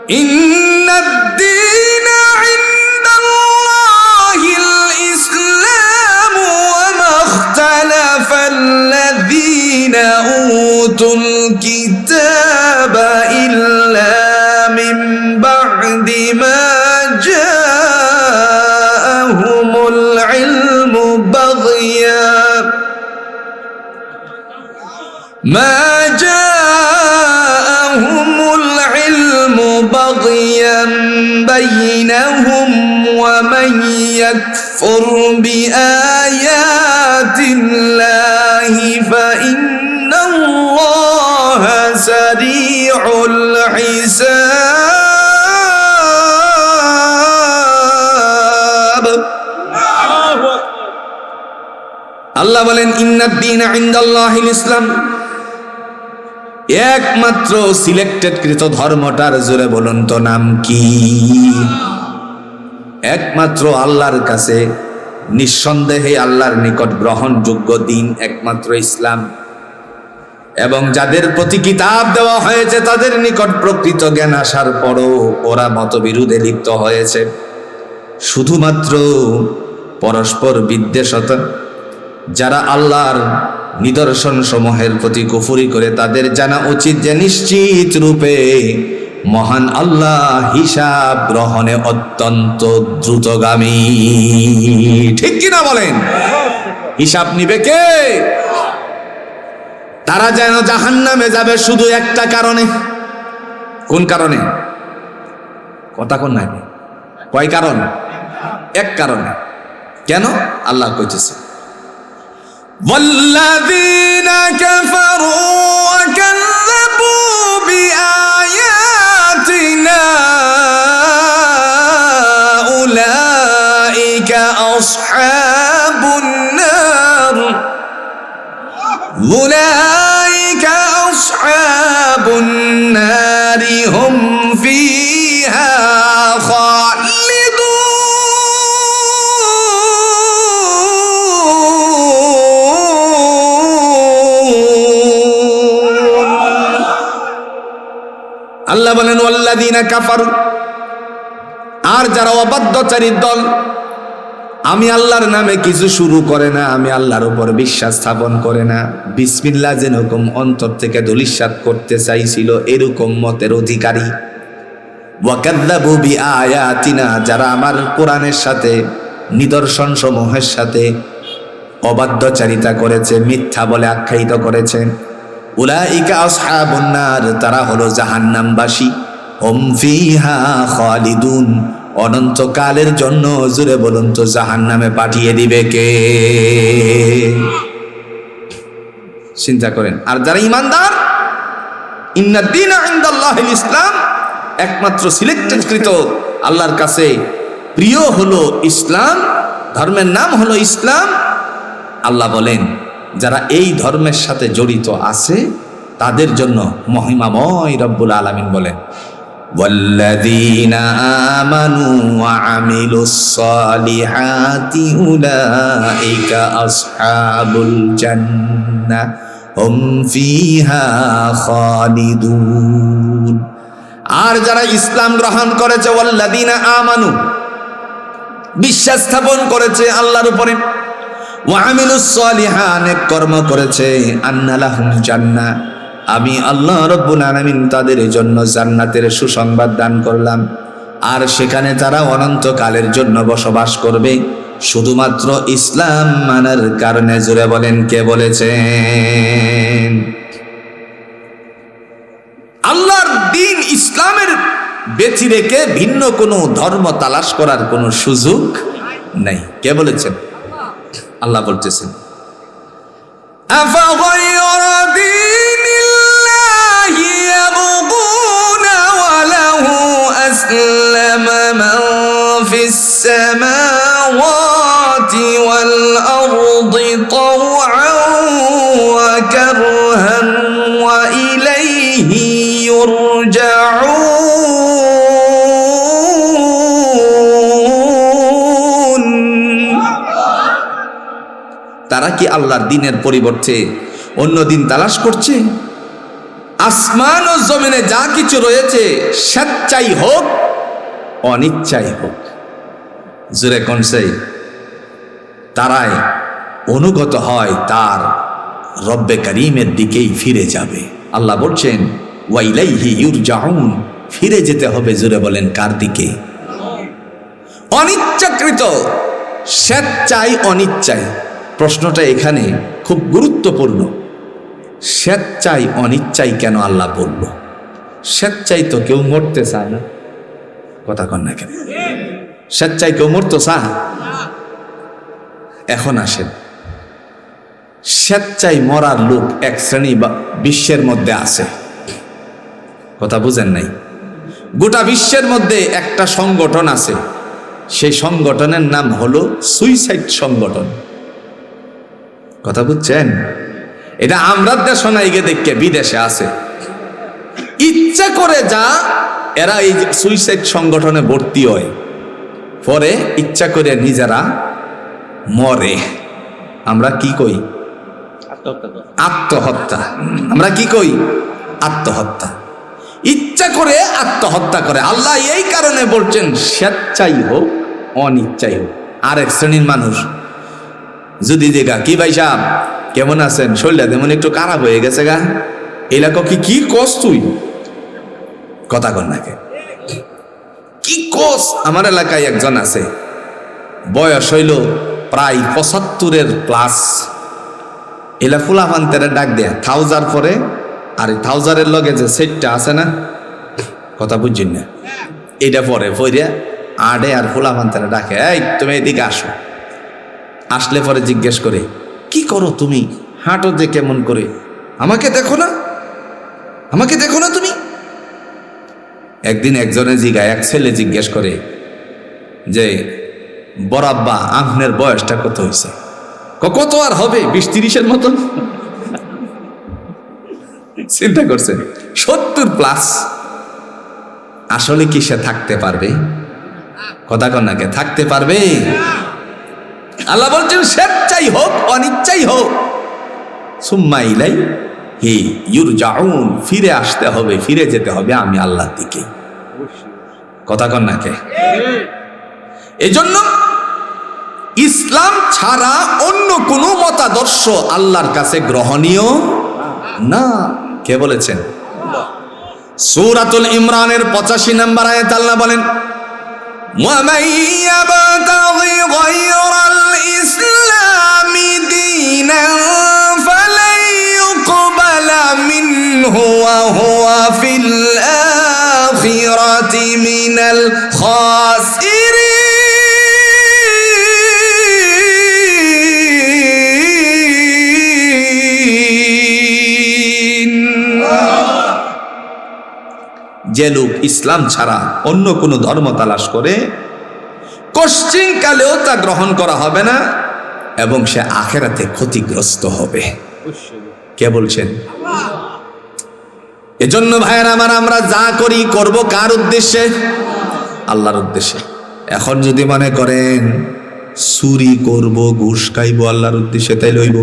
ইন্নাদ-দীনা ইনদাল্লাহিল ইসলাম ওয়া মাখতালাফাল্লাযীনা উতুল কিতাবা ইল্লা মিন বা'দি মা জাআহুমুল ইলমু বাগিয়ান بينهم ومن يكفر بآيات الله فإن الله سريع الحساب আল্লাহ বলেন ইন্নাদ-দীনা ইনদাল্লাহিল ইসলাম, একমাত্র সিলেক্টেড কৃত ধর্মটার জোরে বলুন তো নাম কি? একমাত্র আল্লাহর কাছে নিঃসন্দেহে আল্লাহর নিকট গ্রহণযোগ্য দিন একমাত্র ইসলাম। এবং যাদের প্রতি কিতাব দেওয়া হয়েছে তাদের নিকট প্রকৃত জ্ঞান আসার পরও ওরা মতবিরোধে লিপ্ত হয়েছে। শুধুমাত্র পরস্পর বিদ্বেষতা, যারা আল্লাহর নিদর্শন সমূহের প্রতি কুফরি করে তাদের জানা উচিত যে নিশ্চিত রূপে মহান আল্লাহ হিসাব গ্রহণে অত্যন্ত দ্রুতগামী। ঠিক কিনা বলেন? হিসাব নিবে কে? তারা যেন জাহান্নামে যাবে শুধু একটা কারণে। কোন কারণে? কথা কোন নাই, কয় কারণ? এক কারণে। কেন? আল্লাহ কইতেছে والذين كفروا وكذبوا بآياتنا أولئك أصحاب النار أولئك أصحاب النار هم فيها خالدون আল্লাহ বলেন ওয়াল্লাযীনা কাফারু, আর যারা অবাধ্যচারীর দল, আমি আল্লাহর নামে কিছু শুরু করে না, আমি আল্লাহর উপর বিশ্বাস স্থাপন করে না, বিসমিল্লাহ যেরকম অন্তর থেকে ধূলিসাৎ করতে চাইছিল এরকম মতের অধিকারী। ওয়া কাযযাবু বিআয়াতিনা, যারা আমার কোরআনের সাথে নিদর্শন সমূহের সাথে অবাধ্যচারিতা করেছে, মিথ্যা বলে আখ্যায়িত করেছে, উলাইকা আসহাবুন নার, তারা হলো জাহান্নামবাসী। হুম ফিহা খালিদুন, অনন্তকালের জন্য জুড়ে বলুন তো জাহান্নামে পাঠিয়ে দিবে কে? চিন্তা করেন। আর যারা ইমানদার, ইন্নাদ-দীনা ইনদাল্লাহিল ইসলাম, একমাত্র সিলেক্টেড কৃত আল্লাহর কাছে প্রিয় হলো ইসলাম, ধর্মের নাম হলো ইসলাম। আল্লাহ বলেন যারা এই ধর্মের সাথে জড়িত আছে তাদের জন্য মহিমাময় রব্বুল আলামিন বলেন ওয়াল্লাযীনা আমানু ওয়া আমিলুস সালিহাতি উলাইকা আসহাবুল জান্নাহ হুম ফিহা খালিদুন। আর যারা ইসলাম গ্রহণ করেছে, ওয়াল্লাযীনা আমানু, বিশ্বাস স্থাপন করেছে আল্লাহর উপরে, ওয়া আমিলুস সালিহাত, নেক কর্ম করেছে, আন্না লাহুম জান্নাহ, আমি আল্লাহ রাব্বুল আলামিন তাদের জন্য জান্নাতের সুসংবাদ দান করলাম। আর সেখানে তারা অনন্তকালের জন্য বসবাস করবে শুধুমাত্র ইসলাম মানার কারণে। জোরে বলেন কে বলেছেন? আল্লাহর দ্বীন ইসলামের ব্যতি রেখে ভিন্ন কোনো ধর্ম তালাশ করার কোনো সুযোগ নাই। কে বলেছেন? আল্লাহ বলতেছেন আফাগায়রা দীনিল্লাহি ইয়াবগুনা ওয়া লাহু আসলামা মান ফিস সামাওয়াতি ওয়াল আরদি তাওআন ওয়া কারহান ওয়া ইলাইহি ইউরজাউন। তারা কি আল্লাহর দ্বীনের পরিবর্তে অন্য দিন তালাশ করছে? আসমান ও জমিনে যা কিছু রয়েছে স্বেচ্ছাই হোক অনিচ্ছাই হোক, জোরে কনসেই, তারাই অনুগত হয় তার রব্বে করিমের দিকেই ফিরে যাবে। আল্লাহ বলছেন ওয়াইলাইহি ইউরজাউন, ফিরে যেতে হবে। জোরে বলেন কার দিকে? অনিচ্ছাকৃত, স্বেচ্ছাই অনিচ্ছাই। প্রশ্নটা এখানে খুব গুরুত্বপূর্ণ। স্বেচ্ছাই অনিচ্ছাই কেন আল্লাহ বলল? স্বেচ্ছাই তো কেউ মরতে চায় না, কথা কন না কেন? স্বেচ্ছাই কেউ মরতে চায়? এখন আসেন, স্বেচ্ছাই মরার লোক এক শ্রেণী বিশ্বের মধ্যে আছে, কথা বুঝেন নাই? গোটা বিশ্বের মধ্যে একটা সংগঠন আছে, সেই সংগঠনের নাম হলো সুইসাইড সংগঠন, কথা বুঝছেন? এটা আমরা দেশ নাই গে দেখে বিদেশে আছে। ইচ্ছা করে যা এরা এই সুইসাইড সংগঠনে ভর্তি হয়, পরে ইচ্ছা করে নিজেরা মরে। আমরা কি কই? আত্মহত্যা। আমরা কি কই? আত্মহত্যা। ইচ্ছা করে আত্মহত্যা করে। আল্লাহ এই কারণে বলছেন স্বেচ্ছাই হোক অনিচ্ছাই হোক। আর এক শ্রেণীর মানুষ যদি দেখা, কি ভাই সাহেব কেমন আছেন, শরীরটা যেমন একটু খারাপ হয়ে গেছে গা, এলাকা কি কস তুই, কথা কন নাকে কি কস? আমার এলাকায় একজন আছে, বয়স হইল প্রায় 75-এর প্লাস। এলা ফুলা ফান্তের ডাক দেয়া থাউজার পরে, আর এই থাউজারের লগে যে সেটটা আছে না, কথা বুঝছেন না, এটা পরে পইরা আডে আর ফুলা ফান্তের ডাকে, এই তুমি এদিকে আসো। আসলে পরে জিজ্ঞেস করে, কি করো তুমি, হাঁটো যে কেমন করে, আমাকে দেখো না, আমাকে দেখো না তুমি? একদিন একজনে জিগায়, এক ছেলে জিজ্ঞেস করে যে বরাব্বা আপনার বয়সটা কত হয়েছে? কত আর হবে, 20-30-এর মতন। চিন্তা করছেন 70+। আসলে কি সে থাকতে পারবে? কথা কন নাকে, থাকতে পারবে? আল্লাহ বলছেন স্বেচ্ছাই হোক অনিচ্ছাই হোক সুম্মা ইলাইহি ইউরজাউন, ফিরে আসতে হবে, ফিরে যেতে হবে আমি আল্লাহর দিকে, কথা কন নাকে। এজন্য ইসলাম ছাড়া অন্য কোনো মতাদর্শ আল্লাহর কাছে গ্রহণীয় না। কে বলেছেন? সূরাতুল ইমরানের 85 নম্বর আয়াত আল্লাহ বলেন وَمَن يَبْتَغِ غَيْرَ الْإِسْلَامِ دِينًا فَلَن يُقْبَلَ مِنْهُ وَهُوَ فِي الْآخِرَةِ مِنَ الْخَاسِرِينَ। যে লোক ইসলাম ছাড়া অন্য কোনো ধর্ম তালাশ করে, কশ্চিন কালেও তা গ্রহণ করা হবে না এবং সে আখিরাতে ক্ষতিগ্রস্ত হবে। কে বলছেন? এজন্য ভাইয়েরা আমার, আমরা যা করি করব কার উদ্দেশ্যে? আল্লাহর উদ্দেশ্যে। এখন যদি মনে করেন চুরি করব, ঘুষ খাইব আল্লাহর উদ্দেশ্যে, তাই লইব।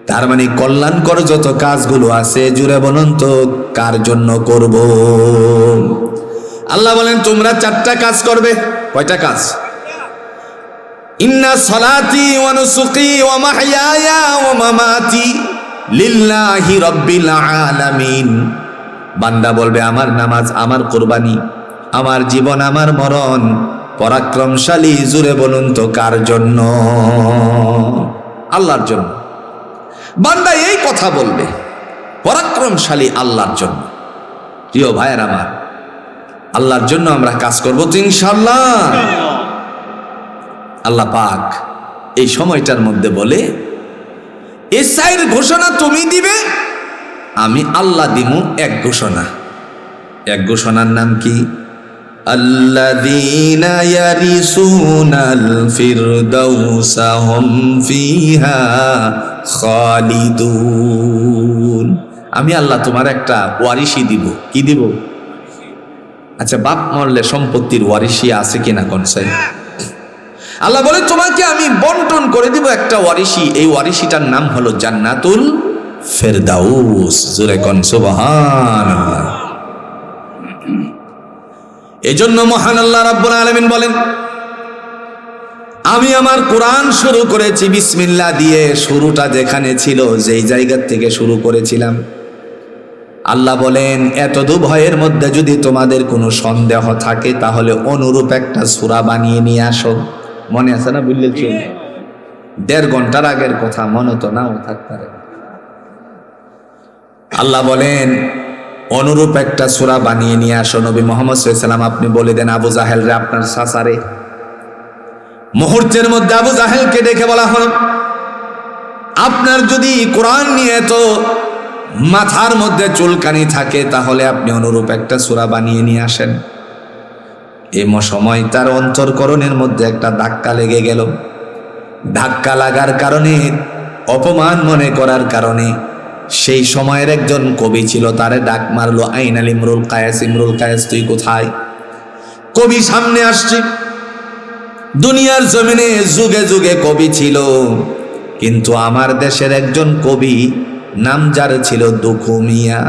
তার মানে কল্যাণকর যত কাজগুলো আছে, জুড়ে বলুন তো কার জন্য করব? আল্লাহ বলেন তোমরা 4টা কাজ করবে। কয়টা কাজ? ইন্না সলাতি ওয়া নুসুকি ওয়া মাহইয়ায়া ওয়া মামাতি লিল্লাহি রাব্বিল আলামিন। বান্দা বলবে আমার নামাজ, আমার কুরবানি, আমার জীবন, আমার মরণ পরাক্রমশালী, জুড়ে বলুন তো কার জন্য? আল্লাহর জন্য। বান্দা এই কথা বলবে, পরাক্রমশালী আল্লাহর জন্য। প্রিয় ভাইয়ের আমার, আল্লাহর জন্য আমরা কাজ করব তো ইনশাআল্লাহ। আল্লাহ পাক এই সময়টার মধ্যে বলে এসাইর ঘোষণা তুমি দিবে, আমি আল্লাহ দিমু এক ঘোষণা। এক ঘোষণার নাম কি? আল্লাযীনা ইয়ারিসুনাল ফিরদাউসা হুম ফিহা খালিদুন। আমি আল্লাহ তোমার একটা ওয়ারিশি দিব। কি দিব? আচ্ছা, বাপ মরলে সম্পত্তির ওয়ারিশি আছে কিনা কনসাই? আল্লাহ বলে তোমাকে আমি বন্টন করে দিব একটা ওয়ারিশি। এই ওয়ারিশিটার নাম হলো জান্নাতুল ফেরদাউস। জোরে কোন সুবহানাল্লাহ। এজন্য মহান আল্লাহ রাব্বুল আলামিন বলেন, আমি আমার কোরআন শুরু করেছি বিসমিল্লাহ দিয়ে। শুরুটা যেখানে ছিল, যেই জায়গা থেকে শুরু করেছিলাম, আল্লাহ বলেন এতদূর ভয়ের মধ্যে যদি তোমাদের কোনো সন্দেহ থাকে তাহলে অনুরূপ একটা সূরা বানিয়ে নিয়ে আসো। মনে আছে না? বুঝলেছি 1.5 ঘন্টার আগের কথা, মনে তো নাও থাকতে পারে। আল্লাহ বলেন অনুরূপ একটা সূরা বানিয়ে নিয়ে আসো। নবী মুহাম্মদ সাল্লাল্লাহু আলাইহি ওয়াসাল্লাম আপনি বলে দেন আবু জাহেল রে, আপনার সাসারে। মুহূর্তের মধ্যে আবু জাহেলকে ডেকে বলা হলো, আপনার যদি কোরআন নিয়ে তো মাথার মধ্যে চুলকানি থাকে তাহলে আপনি অনুরূপ একটা সূরা বানিয়ে নিয়ে আসেন। এই সময় তার অন্তরকরণের মধ্যে একটা ধাক্কা লেগে গেল। ধাক্কা লাগার কারণে, অপমান মনে করার কারণে, সেই সময়ের একজন কবি ছিল, তারে ডাক মারলো, আইনাল ইমরুল কায়েস, ইমরুল কায়েস তুই কোথায়? কবি সামনে আসছে। দুনিয়ার জমিনে যুগে যুগে কবি ছিল, কিন্তু আমার দেশের একজন কবি নাম যার ছিল দুখু মিয়া।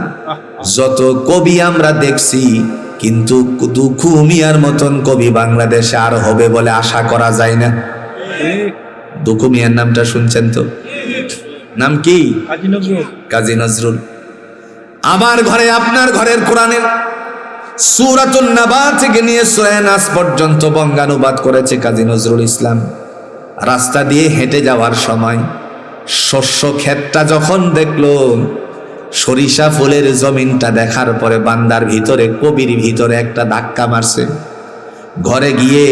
যত কবি আমরা দেখছি, কিন্তু দুখু মিয়ার মতন কবি বাংলাদেশে আর হবে বলে আশা করা যায় না। দুখু মিয়ার নামটা শুনছেন তো? নাম কি? কাজী নজরুল। আমার ঘরে আপনার ঘরের কোরআনের সূরাতুন নাবা থেকে নিয়ে সূরা নাস পর্যন্ত বঙ্গানুবাদ করেছে কাজী নজরুল ইসলাম। রাস্তা দিয়ে হেঁটে যাওয়ার সময় শস্য ক্ষেতটা যখন দেখলো, সরিষা ফুলের জমিনটা দেখার পরে বান্দার ভিতরে, কবির ভিতরে একটা ধাক্কা মারছে। ঘরে গিয়ে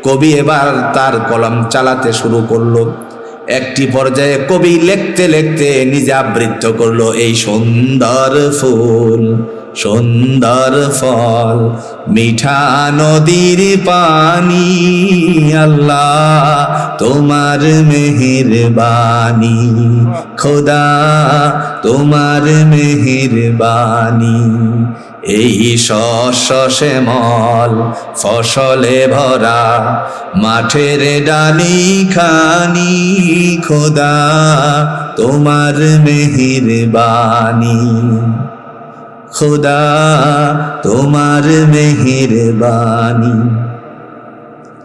কবি এবার তার কলম চালাতে শুরু করলো। একটি পর্যায়ে কবি লিখতে লিখতে নিজে আবৃত্ত করলো, এই সুন্দর ফুল, সুন্দর ফল, মিঠা নদীর পানি, আল্লাহ তোমার মেহেরবানি, খোদা তোমার মেহেরবানি। এই শস্য শ্যামল ফসলে ভরা মাঠের ডালি খানি, খোদা তোমার মেহেরবানি, খোদা তোমার মেহেরবানি।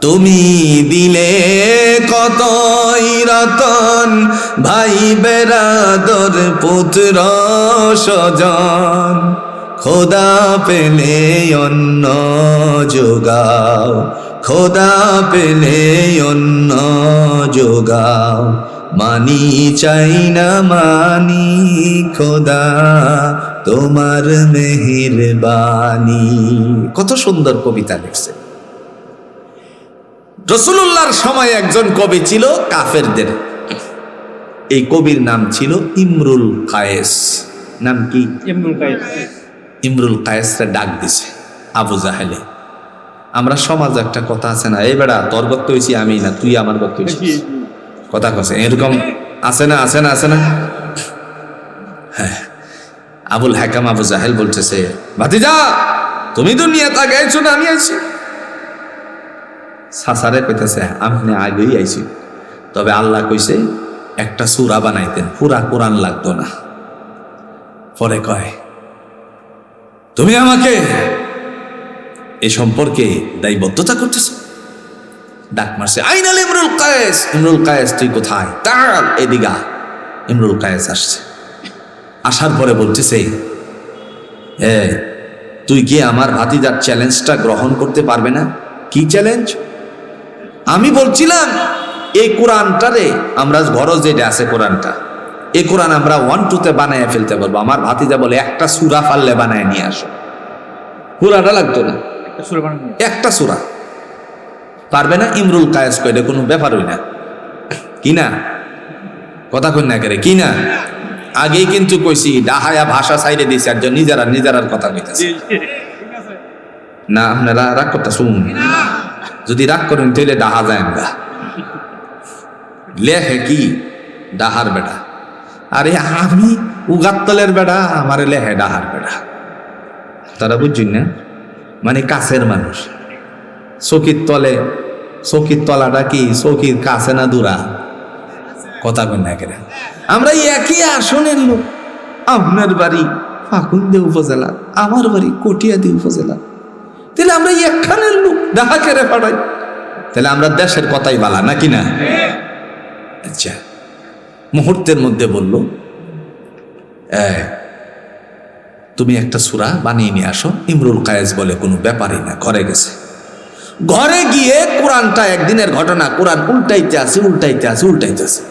তুমি দিলে কতই রতন, ভাই বেরাদর পুত্র স্বজন, খোদা পেলে অন্ন যোগাও, খোদা পেলে অন্ন যোগাও, মানি চাই না মানি, খোদা তোমার মেহেরবানি। কত সুন্দর কবিতা লিখছে। রাসূলুল্লাহর সময় একজন কবি ছিল কাফেরদের। এই কবির নাম ছিল ইমরুল কায়েস। নাম কি? ইমরুল কায়েস। ইমরুল কায়েসরে ডাক দিছে আবু জাহেলে। আমরা সমাজ একটা কথা আছে না, এই বেড়া তোর গত হইছি আমি না, তুই আমার গত হইছিস, কথা কছে এরকম আছে না? আছে না? আছে না? হ্যাঁ। আবুল হাকাম আবু জাহেল বলতেছে, ভাতিজা তুমি দুনিয়াতে আগে আইছো না আমি আইছি? সাসারে কইতেছে আপনি আগেই আইছি, তবে আল্লাহ কইছে একটা সূরা বানাইতেন, পুরা কোরআন লাগতো না। পরে কয় তুমি আমাকে এই সম্পর্কে দায়বদ্ধতা করতেছ? ডাক মারছে, আইনাল ইমরুল কায়েস, ইমরুল কায়েস তুই কোথায়? তার এদিকে। ইমরুল কায়েস আসছে। আসার পরে বলতেছে, তুই কি আমার ভাতিজার চ্যালেঞ্জটা গ্রহণ করতে পারবে না? কি চ্যালেঞ্জ? আমি বলছিলাম এই কোরআনটারে আমরা ঘর যেটা আছে কোরআনটা, এই কোরআন আমরা 1-2 বানায় ফেলতে পারবো। আমার ভাতিজা বলে একটা সূরা পারলে বানায় নিয়ে আসো। পুরাটা লাগতো না, একটা সূরা পারবে না? ইমরুল কায়েস কইলে কোনো ব্যাপারই না, কি না? কথা কই না করে কি না? আগেই কিন্তু কইছি ডাহায়া ভাষা সাইডে দিছে, একজন নিজেরার কথা কইতাছে না। আপনারা রাগ করতে শুনুন, যদি রাগ করেন তাহলে ডাহা যায় না। লেখে কি ডাহার বেটা, আরে আমি উগাত্তলের বেটা, আমার লেহে ডাহার বেটা। তারা বুঝছেন না? মানে কাছের মানুষ। চকির তলে, চকির তলাটা কি চকির কাছে না দূরা? কথা কই না কেন? আমরা একই আসনের লোক। আপনার বাড়ি ফাকুন্দে উপজেলা, আমার বাড়ি কটিয়াদি উপজেলা, তাহলে আমরা একখানের লোক, ডাহা কেড়ে পাড়াই, তাহলে আমরা দেশের কথাই বালা নাকি না? আচ্ছা, মুহূর্তের মধ্যে বলল, তুমি একটা সূরা বানিয়ে নিয়ে আসো। ইমরুল কায়েস বলে কোনো ব্যাপারই না, ঘরে গেছে। ঘরে গিয়ে কোরআনটা, একদিনের ঘটনা, কোরআন উল্টাইতে আছে।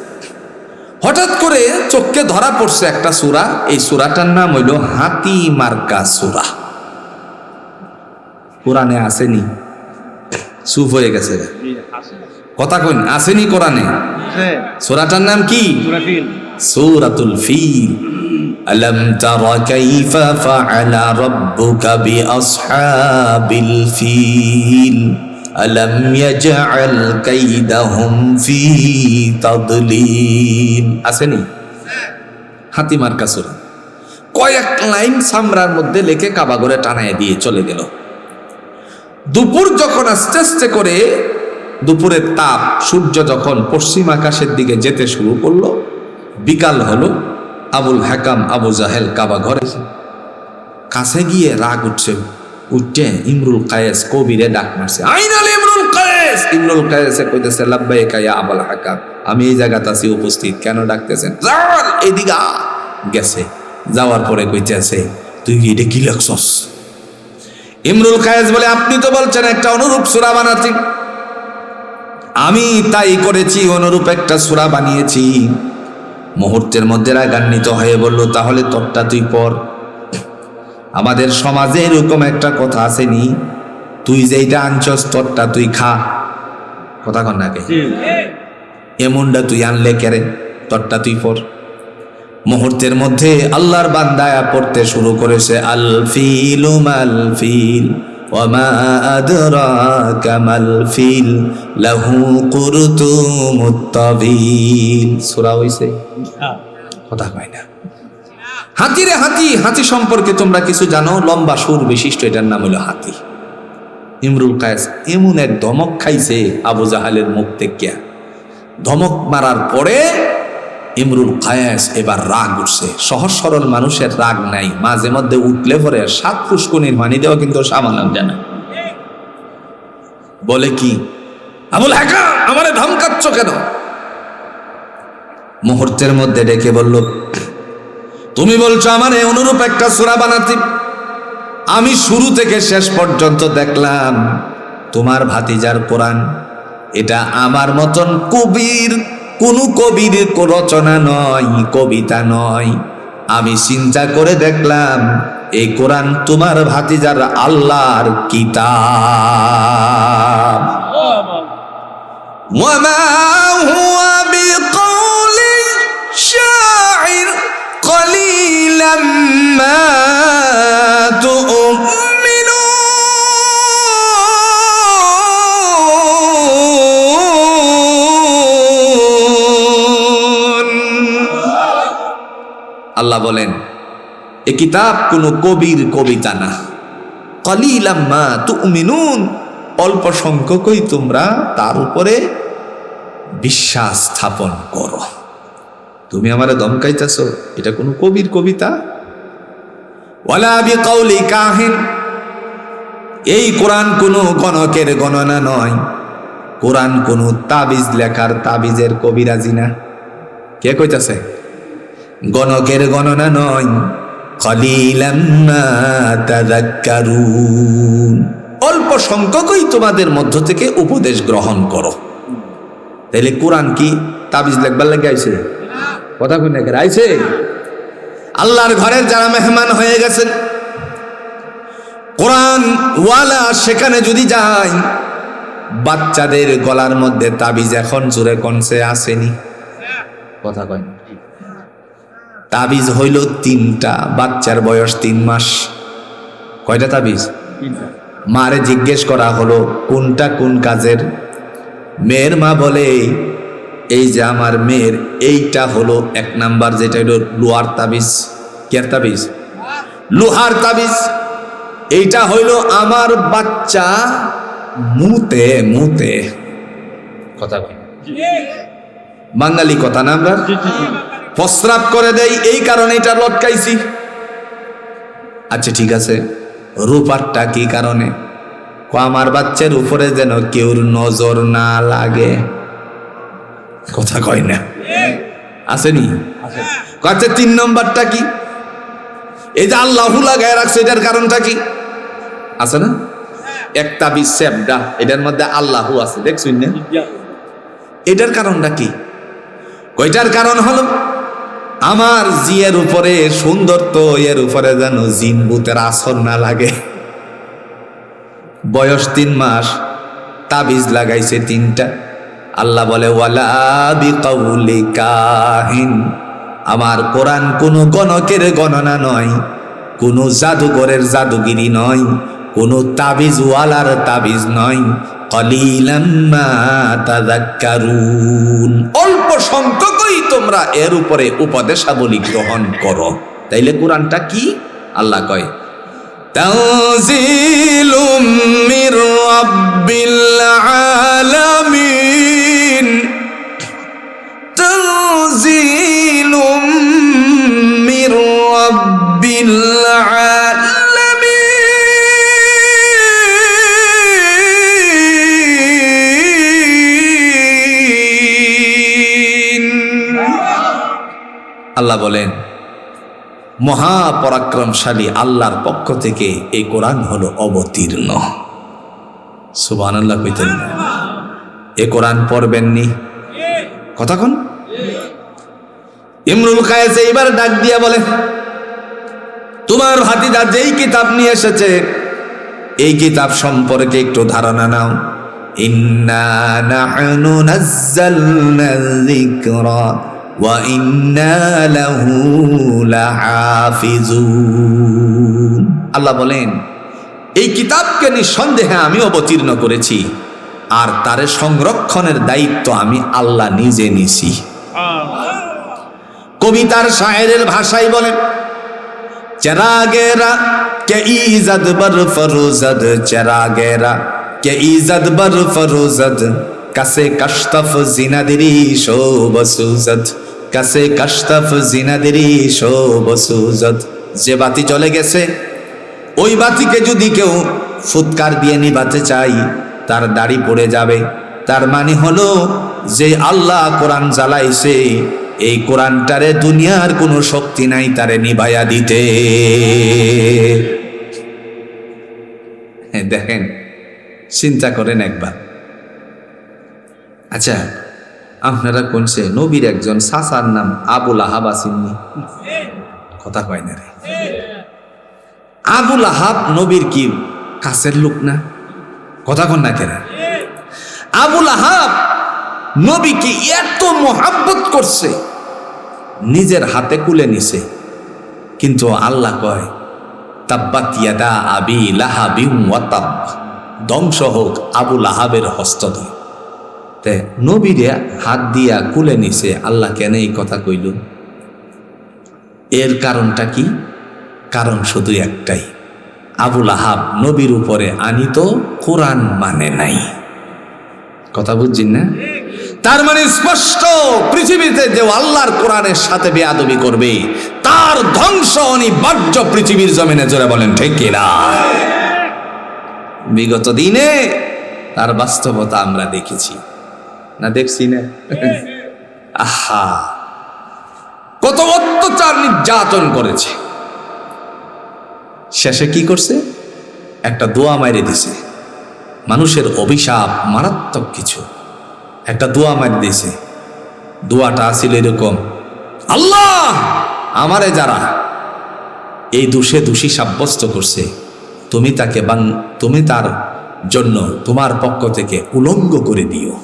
হঠাৎ করে চোখকে ধরা পড়ছে একটা সূরা। এই সূরাটার নাম হইল হাতি মার্কা সূরা। কোরআনে আসেনি, চুপ হয়ে গেছে। কথা কইন, আসেনি কোরআনে? সূরাটার নাম কি? সূরাতুল ফিল। আলম তারা কাইফা ফাআলা রাব্বুকা বিআসহাবিল ফিল আলম ইয়াজআল কাইদাহুম ফি তাদলিল। আসেনি? হাতি মার্কা সূরা। কয়েক লাইন সামরার মধ্যে লেখে কাবা ঘরে টানায় দিয়ে চলে গেল। দুপুর যখন আস্তে আস্তে করে দুপুরের তাপ, সূর্য যখন পশ্চিম আকাশের দিকে যেতে শুরু করলো, বিকাল হলো। আবুল হাকাম আবু জাহেল কাবা ঘরে কাছে গিয়ে রাগ উঠছে ইমরুল কায়েস কবিরে ডাক মারছে, আইনাল ইমরুল কায়েস। ইমরুল কায়েসে কইতেছে, লাব্বাইকা ইয়া আবুল হাকাম, আমি এই জায়গাতে আছি উপস্থিত, কেন ডাকতেছেন? চল এদিকে। গেছে, যাওয়ার পরে কইতেছে, তুই এটা কি লেখছস? ইমরুল কায়েস বলে, আপনি তো বলছেন একটা অনুরূপ সূরা বানাচ্ছি, আমি তাই করেছি, অনুরূপ একটা সূরা বানিয়েছি। মুহূর্তের মধ্যে রাগান্বিত হয়ে বলল, তাহলে তোরটা তুই পড়। আমাদের সমাজে এরকম একটা কথা আসেনি, তুই যেইটা আনছস তোরটা তুই খা। কথা কন নাকি? এমনটা তুই আনলে কেরে? তোরটা তুই পড়। মুহূর্তের মধ্যে আল্লাহর বান্দায়া পড়তে শুরু করেছে, আল ফিলু মাল ফিল ওয়ামা আদরাকা মাল ফিল লাহু কুরতুমুত তাবিল। সূরা হইছে? কথা কয় না। হাতি রে হাতি, হাতি সম্পর্কে তোমরা কিছু জানো? লম্বা সুর বিশিষ্ট, এটার নাম হলো হাতি। ইমরুল কায়েস এমন এক ধমক খাইছে আবু জাহালের মুখ থেকে। ধমক মারার পরে ইমরুল কায়েস এবার রাগ উঠছে। সহজ সরল মানুষের রাগ নাই, মাঝে মধ্যে উঠলে পরে 7 পুষ্কনির পানি দেওয়া কিন্তু সামান্য জানা। বলে কি, আবুল হাকাম আমারে ধমকাচ্ছ কেন? মুহূর্তের মধ্যে ডেকে বলল, তুমি বলছো আমারে অনুরূপ একটা সূরা বানাতে, আমি শুরু থেকে শেষ পর্যন্ত দেখলাম তোমার ভাতিজার কোরআন, এটা আমার মতন কোন কবির রচনা নয়, কবিতা নয়। আমি চিন্তা করে দেখলাম এই কোরআন তোমার ভাতিজার আল্লাহর কিতাব। ওয়ামা হুয়া বিকাউলি শাইর কলিলাম মা আল্লাহ বলেন, এ কিতাব কোনো কবির কবিতা না। কলিলাম মা তুমিনুন, অল্প সংখ্যকই তোমরা তার উপরে বিশ্বাস স্থাপন করো। তুমি আমারে ধমকাইতেছ, এটা কোনো কবির কবিতা? ওয়ালা বিকাউলি কাহিন, এই কোরআন কোনো গণকের গণনা নয়। কোরআন কোনো তাবিজ লেখার তাবিজের কবিরাজি না। কে কইতাছে? গণকের গণনা নয়। কলিলাম মা তাযাক্কারুন, অল্প সংখ্যকই তোমাদের মধ্য থেকে উপদেশ গ্রহণ করো। তাইলে কোরআন কি তাবিজ লেখবার লাগে আইছে? কথা কই না কে আইছে? আল্লাহর ঘরের যারা মেহমান হয়ে গেছেন, কোরআন ওয়ালা সেখানে যদি যায়, বাচ্চাদের গলার মধ্যে তাবিজ এখন জোরে কনসে আসেনি? কথা কয় না। তাবিজ হইল 3টা, বাচ্চার বয়স 3 মাস। কয়টা তাবিজ? 3টা। মারে জিজ্ঞেস করা হলো কোনটা কোন কাজের? মেয়ের মা বলে, এই যে আমার মেয়ের এইটা হলো 1 নাম্বার, যেটা হলো লোহার তাবিজ। কের তাবিজ? লোহার তাবিজ। এইটা হইল আমার বাচ্চা মুতে মুতে। কথা কয় বাঙালি কথা না আমরা, প্রস্রাব করে দেই এই কারণে এটা লটকাইছি। আচ্ছা ঠিক আছে, রূপারটা কি কারণে? আমার বাচ্চার উপরে যেন কেউর নজর না লাগে। কথা কয় না, আসেনি? আচ্ছা 3 নম্বরটা কি? এই যে আল্লাহু লাগায় রাখছে, এটার কারণটা কি? আছে না একটা বিশ্বটা, এটার মধ্যে আল্লাহু আছে, দেখছুন না? এটার কারণটা কি? কয়টার কারণ হলো আমার জিয়ের উপরে সুন্দর, তো এর উপরে যেন জিন ভূতের আসর না লাগে। বয়স 3 মাস, তাবিজ লাগাইছে 3টা। আল্লাহ বলে ওয়ালা বিকাউলি কাহিন, আমার কোরআন কোনো গণকের গণনা নয়, কোনো জাদুঘরের জাদুগিরি নয়, কোনো তাবিজ ওয়ালার তাবিজ নয়। কলিলাম মা তাযাক্কারুন, অল্প সংখ্যকই তোমরা এর উপরে উপদেশাবলী গ্রহণ করো। তাইলে কোরআনটা কি? আল্লাহ কয় তানজিলুম মির রাব্বিল আলামিন, তানজিলুম মির রাব্বিল আলামিন। আল্লাহ বলেন মহাপরাক্রমশালী আল্লাহর পক্ষ থেকে এই কোরআন হলো অবতীর্ণ। সুবহানাল্লাহ কইতেন না? এ কোরআন পড়বেননি? কথা কোন? ইমরুল কায়েস এইবার ডাক দিয়া বলে তোমার ভাতিজা যেই কিতাব নিয়ে এসেছে এই কিতাব সম্পর্কে একটু ধারণা নাও। ইন্না নাহনু নাযালনা যিকরা ওয়া ইন্না লাহু লাহাফিজুন। আল্লাহ বলেন এই কিতাবকে নিঃসন্দেহে আমি অবতীর্ণ করেছি, আর তারে সংরক্ষণের দায়িত্ব আমি আল্লাহ নিজে নিছি। কবিতার শায়েরের ভাষায় বলেন চেরাগেরা কে ইজাদ বর ফরুজদ, চেরাগেরা কে ইজাদ বর ফরুজদ, কাসে কাশতফ জিনাদিরি শোবসুজদ, কাসে কাশতফ জিনাদিরি শোবসুজদ। যে বাতি জ্বলে গেছে ওই বাতিকে যদি কেউ ফুৎকার দিয়ে নিভাতে চাই তার দাড়ি পড়ে যাবে। তার মানে হলো যে আল্লাহ কোরআন জ্বালাইছে এই কোরআনটারে দুনিয়ার কোনো শক্তি নাই তারে নিভাইয়া দিতে। দেখেন, চিন্তা করেন একবার। আচ্ছা আপনারা কোনছে নবীর একজন চাচার নাম আবুল আহাব আসেননি? কথা কয় না রে। আবুল আহাব নবীর কি কাছের লোক না? কথা কন না কেন? আবুল আহাব নবীকে এত মোহাব্বত করছে, নিজের হাতে কুলে নিছে। কিন্তু আল্লাহ কয় তাব্বাত ইয়াদা আবি লাহাবিন ওয়া তাব, ধ্বংস হোক আবুল আহাবের হস্তদ্বয়। তে নবীরে হাত দিয়া কুলে নিছে, আল্লাহ কেন এই কথা কইল? এর কারণটা কি? কারণ শুধু একটাই, আবুল আহাব নবীর উপরে আনিত কোরআন মানে নাই। কথা বুঝছেন না? তার মানে স্পষ্ট পৃথিবীতে যে আল্লাহর কোরআনের সাথে বেয়াদবি করবে তার ধ্বংস অনিবার্য পৃথিবীর জমিনে। জোরে বলেন ঠিক কিনা? বিগত দিনে তার বাস্তবতা আমরা দেখেছি না? দেখছি না? আহা, কত অত্যাচার নির্যাতন করেছে। শেষে কি করছে? একটা দোয়া মাইরে দিছে। মানুষের অভিশাপ মারাত্মক কিছু, একটা দোয়া মাইরে দিছে। দোয়াটা আসিল এরকম, আল্লাহ আমারে যারা এই দোষে দোষী সাব্যস্ত করছে তুমি তাকে তুমি তার জন্য তোমার পক্ষ থেকে উলঙ্গ করে দিও।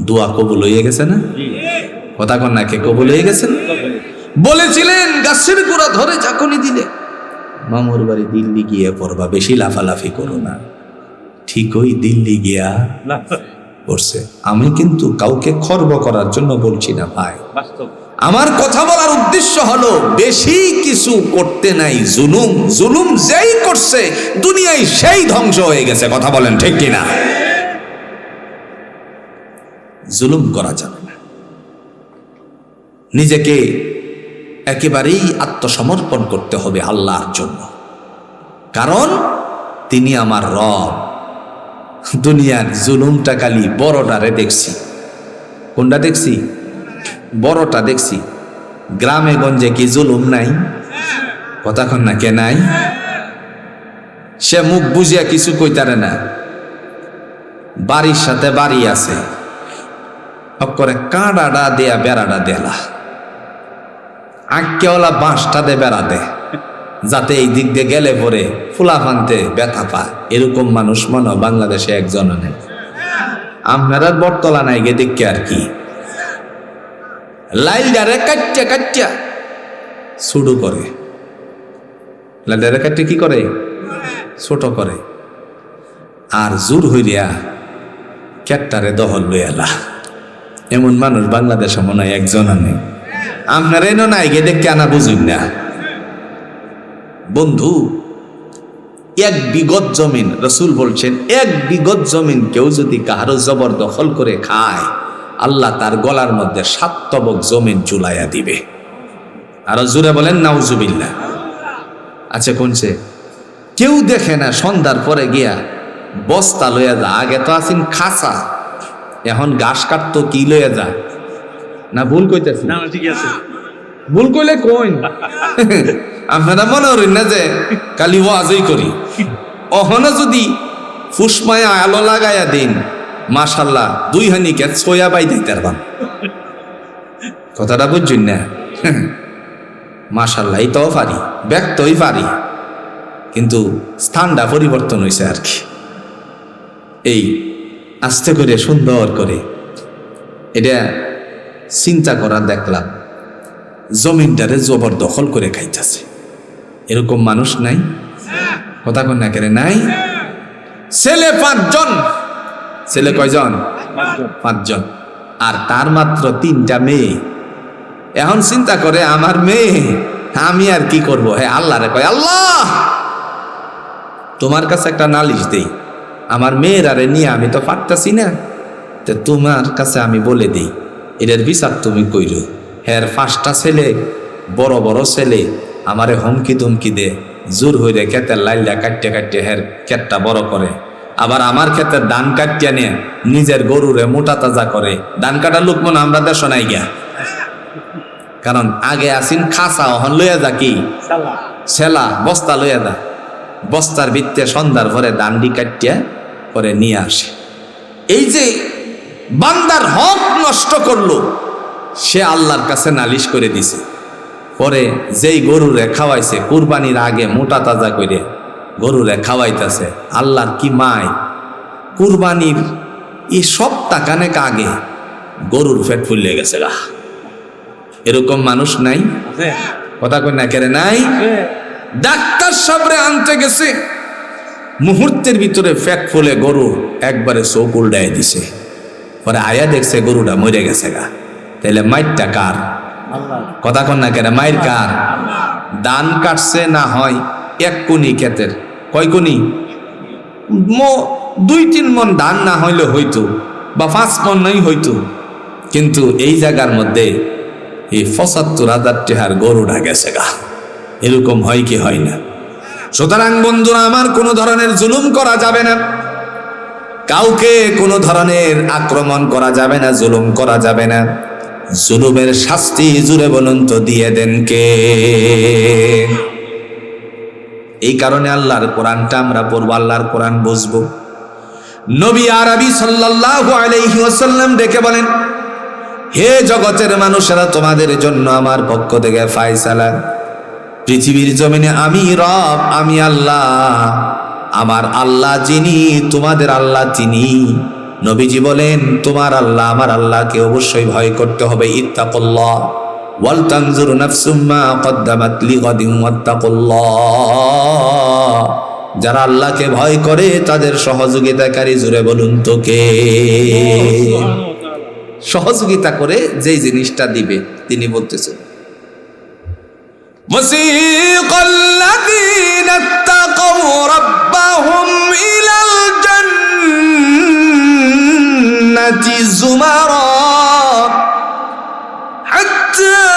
দোয়া কবুল হয়ে গেছে না? কথা কন না, কে কবুল হয়ে গেছেন? বলেছিলেন গাছের গোড়া ধরে ঝাঁকুনি দিলে মামুর বাড়ি দিল্লি গিয়ে পড়বা, বেশি লাফালাফি করো না। ঠিকই দিল্লি গিয়া পড়ছে। আমি কিন্তু কাউকে খর্ব করার জন্য বলছি না ভাই, আমার কথা বলার উদ্দেশ্য হলো বেশি কিছু করতে নাই। জুলুম জুলুম যেই করছে দুনিয়ায় সেই ধ্বংস হয়ে গেছে। কথা বলেন ঠিক কিনা? জুলুম করা যাবে না। নিজেকে একেবারেই আত্মসমর্পণ করতে হবে আল্লাহর জন্য, কারণ তিনি আমার রব। দুনিয়ার জুলুমটা খালি বড়টারে দেখছি। কোনটা দেখছি? বড়টা দেখছি। গ্রামে গঞ্জে কি জুলুম নাই? কথাক্ষণ না কে নাই? সে মুখ বুঝিয়া কিছু কইতারে না, বাড়ির সাথে বাড়ি আছে, করে কাঁড়াটা দেয়া বেড়াটা দেলা, আঁকেওয়ালা বাঁশটা দে বেড়া দে, যাতে এই দিক দিয়ে গেলে পরে ফুলা ফানতে ব্যথা পায়। এরকম মানুষ মনে হয় বাংলাদেশে একজন নেই। আপনারা বটতলা নাই গে দেখে আর কি লাইলডারে কাট্টা কাট্টা শুরু করে, লাইলডারে কাট্টা কি করে? ছোট করে। আর জোর হইয়া ক্যাটটারে দহল লইয়ালা। এমন মানুষ বাংলাদেশে মনে হয় একজন নেই। আপনারা এনো নাই গে দেখে আনা বুঝুন না। বন্ধু, এক বিগত জমিন, রসুল বলছেন, এক বিগত জমিন কেউ যদি কাহারো জবরদখল করে খায়, আল্লাহ তার গলার মধ্যে 7 তবক জমিন চুলাইয়া দিবে। আরো জুড়ে বলেন নাউজুবিল্লাহ। আচ্ছা, কোনছে কেউ দেখে না, সন্ধ্যার পরে গিয়া বস্তা লইয়া যা। আগে তো আসিন খাসা, এখন ঘাস কাটতো কি লইয়া যা। না ভুল কইতেছি? না, ঠিক আছে। ভুল কইলে কইন। আপনারা মনে করেন না যে কালি ওয়াজই করি। অহনো যদি ফুসমায়া আলো লাগাইয়া দিন, মাশাল্লাহ 2 হানিকে ছয়া পাই দিতে পারবান। কথাটা বুঝছেন না? মাশাল্লাহ এই তো পারি, ব্যক্তই পারি, কিন্তু স্থানটা পরিবর্তন হয়েছে আর কি। এই আস্তে করে সুন্দর করে এটা চিন্তা করা দেখলাম, জমিনটারে জবরদখল করে খাইতেছে। এরকম মানুষ নাই? কথা কন না কেন নাই? ছেলে 5 জন। ছেলে কয়জন? 5 জন। আর তার মাত্র 3টা মেয়ে। এখন চিন্তা করে, আমার মেয়ে, আমি আর কি করব? হ্যাঁ, আল্লাহরে কয়, আল্লাহ তোমার কাছে একটা নালিশ দেই, আমার মেয়েরারে নিয়ে আমি তো পারতাছি না, তো তোমার কাছে আমি বলে দিই, এটার বিচার তুমি কইরো। হ্যাঁ, 5টা ছেলে, বড় বড় ছেলে, আমারে হুমকি ধুমকি দে, জোর হইরে ক্ষেতের লাইলা কাটতে কাটতে হ্যাঁ ক্ষেতটা বড় করে। আবার আমার ক্ষেতের ধান কাটিয়া নিয়ে নিজের গরুরে মোটা তাজা করে। ধান কাটার লোক মনে আমরা দেশ নাই গিয়া, কারণ আগে আসিন খাসা, ওহন লইয়া যা কি সেলা, বস্তা লইয়া যা, বস্তার ভিত্তে সন্ধ্যার ভরে দান্ডি কাটিয়া করে নিয়ে আসে। এই যে বান্দার হক নষ্ট করলো, সে আল্লাহর কাছে নালিশ করে দিছে। পরে যেই গরুরে খাওয়াইছে কুরবানির আগে মোটা তাজা করে গরুরে খাওয়াইতেছে, আল্লাহর কি মায়, কুরবানির এই সপ্তাহখানেক আগে গরুর পেট ফুলে গেছে গা। এরকম মানুষ নাই? কথা কই না কেরে নাই? ডাক্তার সাহেবরে আনতে গেছে, মুহূর্তের ভিতরে পেট ফুলে গরু একবারে চোখ উল্টায় দিছে। পরে আয়া দেখছে গরুটা মরে গেছে গা। তাহলে মাইরটা কার? কথা কন না কেন, মায়ের কার? দান কাটছে না হয় 1 কুনি ক্ষেতের, কয় কুনি? 2-3 মন ধান না হইলে হইতো, বা 5 মন নাই হইতো, কিন্তু এই জায়গার মধ্যে এই 75,000 টাকার গরুটা গেছে গা। এরকম হয় কি হয় না? সুতরাং বন্ধুরা আমার, কোনো ধরনের জুলুম করা যাবে না, কাউকে কোনো ধরনের আক্রমণ করা যাবে না, জুলুম করা যাবে না। জুলুমের শাস্তি জুড়ে বলুন তো দিয়ে দেন কে? এই কারণে আল্লাহর কোরআনটা আমরা পড়বো, আল্লাহর কোরআন বুঝবো। নবী আরবি সাল্লাল্লাহু আলাইহি ওয়াসাল্লাম ডেকে বলেন, হে জগতের মানুষেরা, তোমাদের জন্য আমার পক্ষ থেকে ফায়সালা। পৃথিবীর জমিনে আমি রব, আমি আল্লাহ। আমার আল্লাহ যিনি, তোমাদের আল্লাহ তিনি। নবীজি বলেন, তোমার আল্লাহ আমার আল্লাহকে অবশ্যই ভয় করতে হবে। ইত্তাকুল্লাহ ওয়াল তানজুর নাফসুম মা কদ্দামাত লিগাদিন ওয়াত্তাকুল্লাহ। যারা আল্লাহকে ভয় করে তাদের সহযোগিতাকারী, জুড়ে বলুন তো কে? সহযোগিতা করে যেই জিনিসটা দিবে তিনি বলতেছেন, ওয়াসিকাল্লাযীনা ইত্তাকাউ রাব্বাহুম ইলাল জান্নাতি যুমারা হাত্তা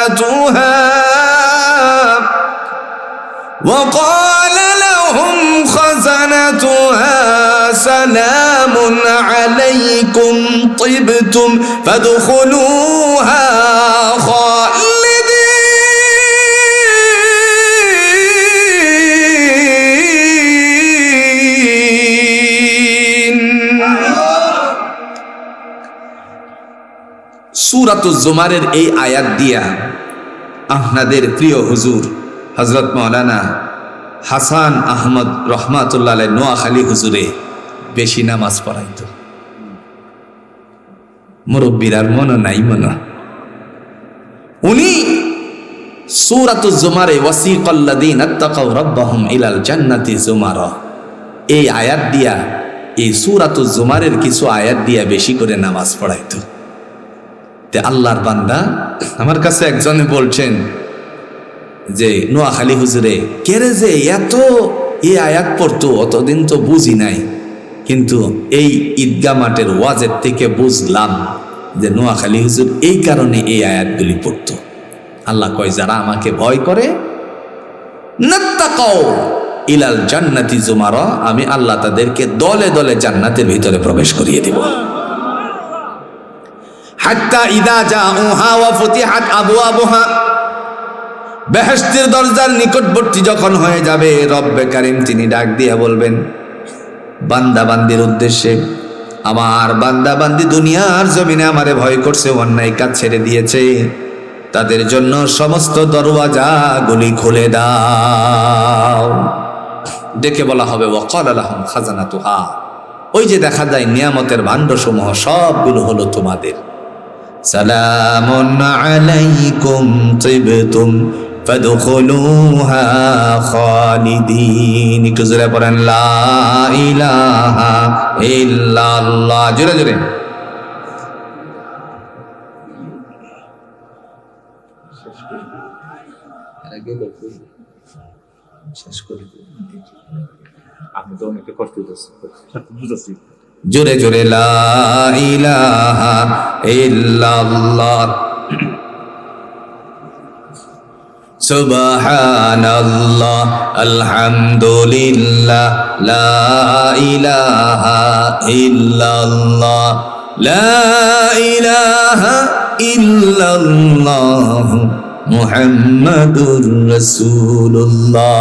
خزنتها وقال لهم خزنتها سلام عليكم طبتم فادخلوها خالدين. সূরাতুজ জুমারের এই আয়াত দিয়া আপনাদের প্রিয় হুজুর হযরত মাওলানা হাসান আহমদ রহমাতুল্লাহ আলাইহি নোয়াখালী হুজুরে বেশি নামাজ পড়াইতো। মুরব্বীর আর মনে নাই মনে, উনি সূরাতুজ জুমারে ওয়াসিকাল্লাযীনা আত্তাকাউ রাব্বাহুম ইলাল জান্নাতি যুমারা এই আয়াত দিয়া, এই সূরাতুজ জুমারের কিছু আয়াত দিয়া বেশি করে নামাজ পড়াইতো। তে আল্লাহর বান্দা, আমার কাছে একজনে বলছেন যে নোয়াখালী হুজুরে কেরে যে এত এই আয়াত পড়তো, অতদিন তো বুঝি নাই, কিন্তু এই ঈদগাহ মাঠের ওয়াজের থেকে বুঝলাম যে নোয়াখালী হুজুর এই কারণে এই আয়াতগুলি পড়তো। আল্লাহ কয়, যারা আমাকে ভয় করে নাত্তাকাউ ইলাল জান্নাতি যুমারা, আমি আল্লাহ তাদেরকে দলে দলে জান্নাতের ভিতরে প্রবেশ করিয়ে দেব। হাত্তা ইযা জাউহা ওয়া ফুতিহাত আবওয়াবুহা, বেহেশতের দরজার নিকটবর্তী যখন হয়ে যাবে, রব্বে কারীম তিনি ডাক দিয়া বলবেন বান্দা বান্দির উদ্দেশ্যে, আমার বান্দা বান্দি দুনিয়ার জমিনে আমারে ভয় করছে, অন্যায় কাজ ছেড়ে দিয়েছে, তাদের জন্য সমস্ত দরওয়াজাগুলি খুলে দাও। ডেকে বলা হবে ওয়াকালা লাহুম খাজানাতুহা, ওই যে দেখা যায় নিয়ামতের ভাণ্ডসমূহ সবগুলো হলো তোমাদের। সালামুন আলাইকুম তিবতুম ফাদখুলুহা খালিদিন। একটু জোরে পড়েন লা ইলাহা ইল্লাল্লাহ, জোরে জোরে। আমি তো অনেক কষ্ট বুঝাচ্ছি, জোরে জোরে লা ইলাহা ইল্লাল্লাহ সুবহানাল্লাহ আলহামদুলিল্লাহ লা ইলাহা ইল্লাল্লাহ লা ইলাহা ইল্লাল্লাহ মুহাম্মাদুর রাসূলুল্লাহ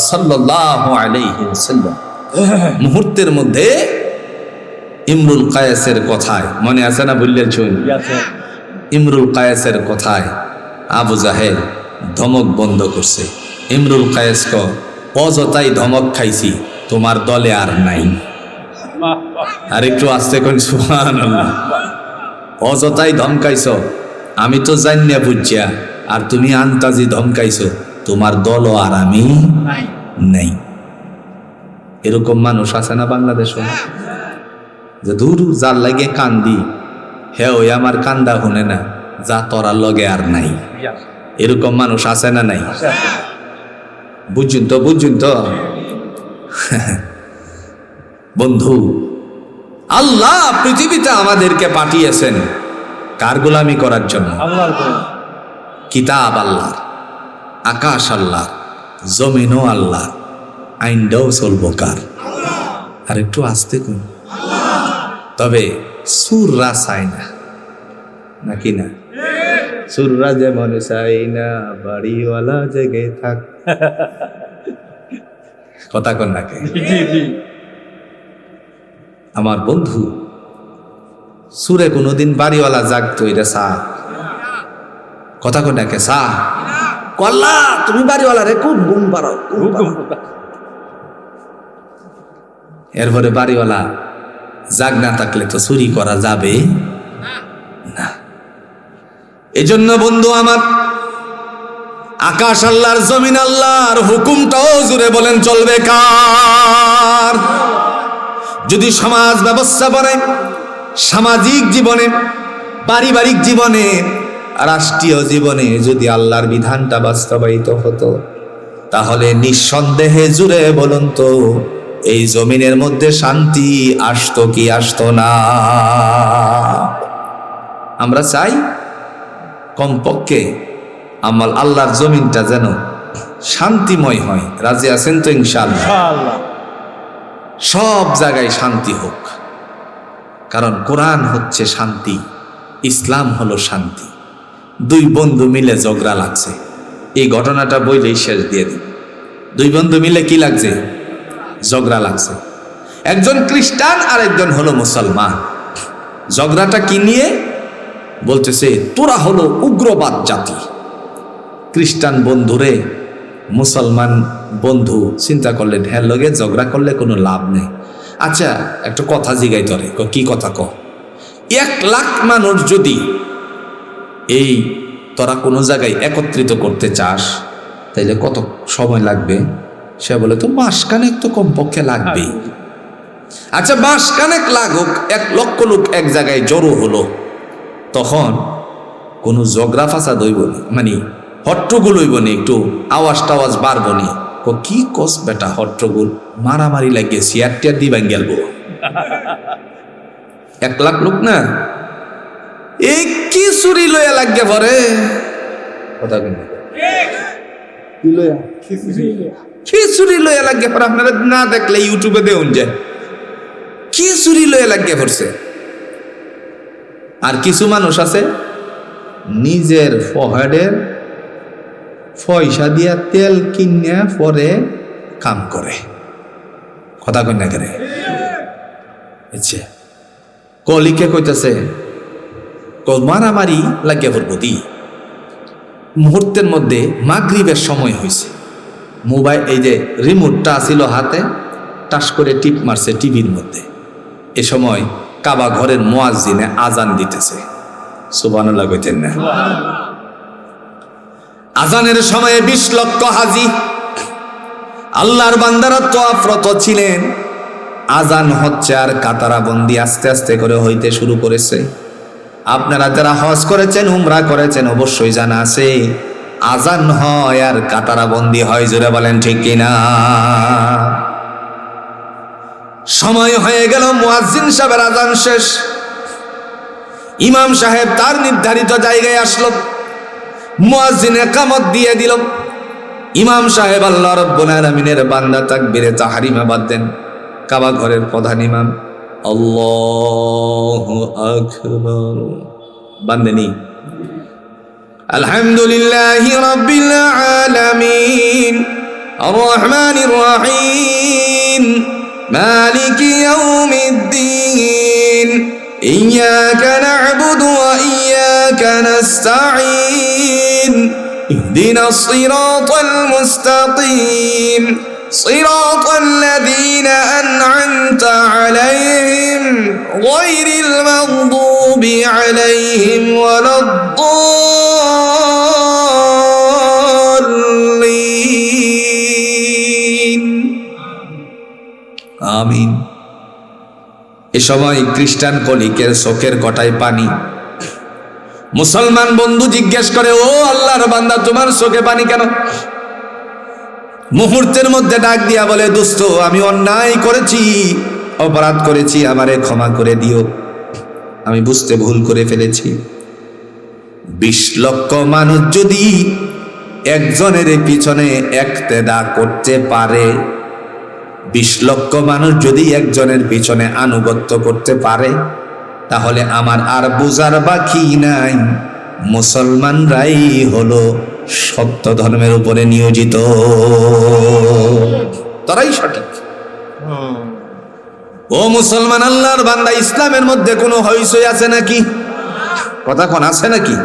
সাল্লাল্লাহু আলাইহি ওয়াসাল্লাম। মুহূর্তের মধ্যে ইমরুল কায়েসের কথায়, মনে আছে না? বললেন শুন, ইমরুল কায়েসের কথায় আবু জাহেল ধমক বন্ধ করছে। ইমরুল কায়েস ক অযথাই ধমক খাইছি, তোমার দলে আর নাই। আর একটু আস্তে কোন সুবহানাল্লাহ। অযথাই ধমকাইছ, আমি তো জানিয়া বুঝিয়া, আর তুমি আন্তাজি ধমকাইছ, তোমার দলও আর আমি নাই। এরকম মানুষ আছে না বাংলাদেশে, যে দূর যার লাগে কান্দি হে ওই আমার কান্দা শুনে না, যা তোরার লগে আর নাই। এরকম মানুষ আছে না নাই? বুঝুন তো, বুঝুন তো বন্ধু, আল্লাহ পৃথিবীতে আমাদেরকে পাঠিয়েছেন কার গোলামি করার জন্য? কিতাব আল্লাহর, আকাশ আল্লাহর, জমিনও আল্লাহর, আইনটাও চলবো কার? আর একটু আস্তে কোন, তবে সুররা চাই না, নাকি না? সুররা যেমন চাই না, বাড়িওয়ালা জেগে থাক, কথা কন নাকি? আমার বন্ধু, সুরে কোনোদিন বাড়িওয়ালা জাগতো, এটা চা, কথা কন নাকি? চা কল্লা, তুমি বাড়িওয়ালা রে খুব ঘুম পারো। এরপরে বাড়িওয়ালা জাগ না থাকলে তো চুরি করা যাবে না। এজন্য বন্ধু আমার, আকাশ আল্লাহর, জমিন আল্লাহর, হুকুমটাও জুড়ে বলেন চলবে কার? যদি সমাজ ব্যবস্থা বনে, সামাজিক জীবনে, পারিবারিক জীবনে, রাষ্ট্রীয় জীবনে যদি আল্লাহর বিধানটা বাস্তবায়িত হতো, তাহলে নিঃসন্দেহে জুড়ে বলুন তো এই জমিনের মধ্যে শান্তি আসতো কি আসতো না? আমরা চাই? কমপক্ষে আমার আল্লাহর জমিনটা যেন শান্তিময় হয়। রাজি আছেন তো ইনশাআল্লাহ? সব জায়গায় শান্তি হোক, কারণ কোরআন হচ্ছে শান্তি, ইসলাম হলো শান্তি। দুই বন্ধু মিলে ঝগড়া লাগছে, এই ঘটনাটা বইলেই শেষ দিয়ে দিই। দুই বন্ধু মিলে কি লাগছে? ঝগড়া লাগছে। একজন খ্রিস্টান আর একজন হলো মুসলমান। ঝগড়াটা কি নিয়ে? বলতেছে তোরা হলো উগ্রবাদ জাতি। খ্রিস্টান বন্ধুরে মুসলমান বন্ধু চিন্তা করলেন হ্যাঁ লগে ঝগড়া করলে কোনো লাভ নেই। আচ্ছা একটা কথা জিগাই তরে, কি কথা ক? 1 লাখ মানুষ যদি এই তোরা কোনো জায়গায় একত্রিত করতে চাস তাইলে কত সময় লাগবে? সে বলে তো মাসখানেক তো কমপক্ষে লাগবেই। আচ্ছা মাসখানেক লাগুক, 1 লক্ষ লোক এক জায়গায় জড়ো হলো, তখন কোনো ঝগড়া ফাসাদ হইব নি, মানে হট্টগোল হইব নি, একটু আওয়াজ টাওয়াজ বাড়ব নি? কি কস বেটা, হট্টগোল মারামারি লাগিয়ে চেয়ার টিয়ার দিবান গেলবো। 1 লাখ লোক না, এই কি চুরি লইয়া লাগে পরে কথা খিচুড়ি লইয়া লাগে পরে। আপনারা না দেখলে ইউটিউবে দেউন যায় খিচুড়ি লইয়া লাগে পড়ছে। আর কিছু মানুষ আছে নিজের পকেটের পয়সা দিয়া তেল কিনে পরে কাম করে, কথা কই না করে। আচ্ছা কলিকে কইতাছে মারামারি লাগিয়া পড়বো দি। মুহূর্তের মধ্যে মাগরিবের সময় হয়েছে, মোবাইল এই যে রিমোটটা ছিল হাতে, টাস করে টিপ মারছে টিভির মধ্যে। এ সময় কাবা ঘরের মুয়াজ্জিনে আজান দিতেছে। সুবহানাল্লাহ কইতেন না? আজানের সময়ে 20 লক্ষ হাজি আল্লাহর বান্দারা তওয়াফরত ছিলেন। আজান হচ্ছে আর কাতারা বন্দি আস্তে আস্তে করে হইতে শুরু করেছে। আপনারা যারা হজ করেছেন, উমরা করেছেন, অবশ্যই জানা আছে আজান হয় আর কাতারা বন্দি হয়। জোরে বলেন ঠিক কিনা? সময় হয়ে গেল, মুয়াজ্জিন সাহেবের আজান শেষ, ইমাম সাহেব তার নির্ধারিত জায়গায় আসলো, মুয়াজ্জিন ইকামত দিয়ে দিল। ইমাম সাহেব আল্লাহ রাব্বুল আলামিনের বান্দা তাকবীরে তাহরিমা বাদ দেন। কাবা ঘরের প্রধান ইমাম আল্লাহু আকবার বান্দেনি আলহামদুলিল্লাহি রাব্বিল আলামিন আর রহমানির রহিম মালিকি ইয়াউমিদ্দিন ইয়্যাকা না'বুদু ওয়া ইয়্যাকা নাস্তাঈন ইহদিনাস সিরাতাল মুস্তাকিম صراط الذين أنعمت عليهم غير المغضوب عليهم ولا الضالين آمين। এ সময় খ্রিস্টান কলিকের চোখের কটায় পানি। মুসলমান বন্ধু জিজ্ঞেস করে, ও আল্লাহর বান্দা তোমার চোখে পানি কেন? মুহূর্তের মধ্যে ডাক দিয়া বলে, দোস্ত আমি অন্যায় করেছি, অপরাধ করেছি, আমারে ক্ষমা করে দিও, আমি বুঝতে ভুল করে ফেলেছি। 20 লক্ষ মানুষ যদি একজনের পিছনে ইক্তেদা করতে পারে, 20 লক্ষ মানুষ যদি একজনের পিছনে আনুগত্য করতে পারে, তাহলে আমার আর বোঝার বাকি নাই মুসলমানরাই হলো সত্য ধর্মের উপরে নিয়োজিত, তারাই সঠিক। ও মুসলমান আল্লাহর বান্দা, ইসলামের মধ্যে কোনো হইচই আছে নাকি? কথা কোন আছে নাকি?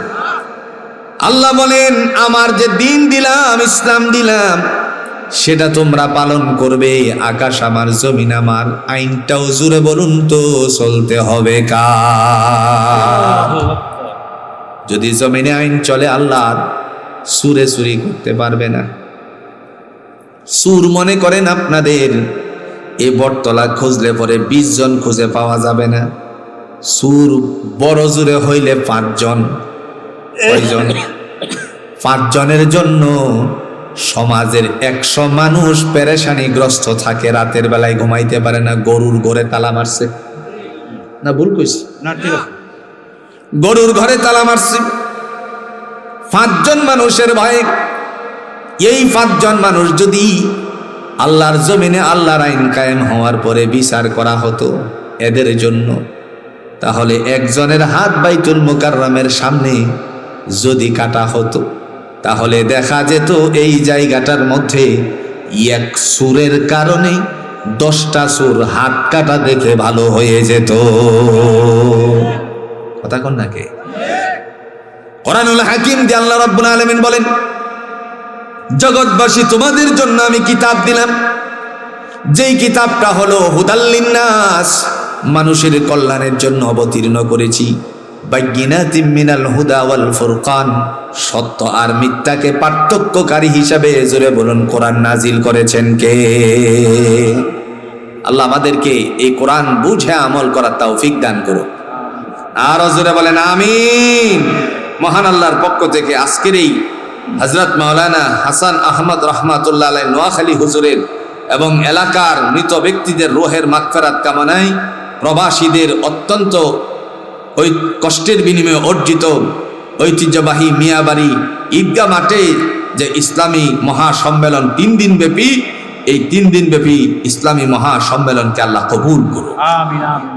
আল্লাহ বলেন আমার যে দিন দিলাম, ইসলাম দিলাম, সেটা তোমরা পালন করবে। আকাশ আমার, জমিন আমার, আইনটাও জুড়ে বলুন তো চলতে হবে কার? যদি জমিনে আইন চলে আল্লাহর, সুরে চুরি করতে পারবে না। সুর মনে করেন আপনাদের এ বটতলা খুঁজলে পরে 20 জন খুঁজে পাওয়া যাবে না। সুর বড় জুড়ে হইলে 5 জন। কয়জন? 5 জনের জন্য সমাজের 100 মানুষ পেরেশানিগ্রস্ত থাকে, রাতের বেলায় ঘুমাইতে পারে না, গরুর ঘরে তালা মারছে না? ভুল কইছি না? ঠিক আছে, গরুর ঘরে তালা মারছে। পাঁচজন মানুষের ভয়ে, এই পাঁচজন মানুষ যদি আল্লাহর জমিনে আল্লাহর আইন কায়েম হওয়ার পরে বিচার করা হতো এদের জন্য, তাহলে একজনের হাত বাইতুল মুকাররমের সামনে যদি কাটা হতো, তাহলে দেখা যেত এই জায়গাটার মধ্যে এক সুরের কারণে 10টা সুর হাত কাটা দেখে ভালো হয়ে যেত। কথা কোন নাকি? কোরআনুল হাকিম দিয়ে আল্লাহ রাব্বুল আলামিন বলেন, জগৎবাসী তোমাদের জন্য আমি কিতাব দিলাম, যেই কিতাবটা হলো হুদাল লিন্নাস, মানুষের কল্যাণের জন্য অবতীর্ণ করেছি। বাইয়িনাতিম মিনাল হুদা ওয়াল ফুরকান, সত্য আর মিথ্যাকে পার্থক্যকারী হিসাবে জোরে বলুন কোরআন নাজিল করেছেন কে? আল্লাহ আমাদেরকে এই কোরআন বুঝে আমল করার তৌফিক দান করুন। আর জোরে বলেন আমিন। মহান আল্লাহর পক্ষ থেকে আজকের এই হযরত মাওলানা হাসান আহমদ রহমাতুল্লাহ আলাইহি নোয়াখালী হুজুরের এবং এলাকার মৃত ব্যক্তিদের রূহের মাগফিরাত কামনায় প্রবাসীদের অত্যন্ত ওই কষ্টের বিনিময়ে অর্জিত ঐতিহ্যবাহী মিয়াবাড়ি ঈদগাহ মাঠে যে ইসলামী মহাসম্মেলন 3 দিন ব্যাপী, এই 3 দিন ব্যাপী ইসলামী মহাসম্মেলনকে আল্লাহ কবুল করুন। আমিন আমিন।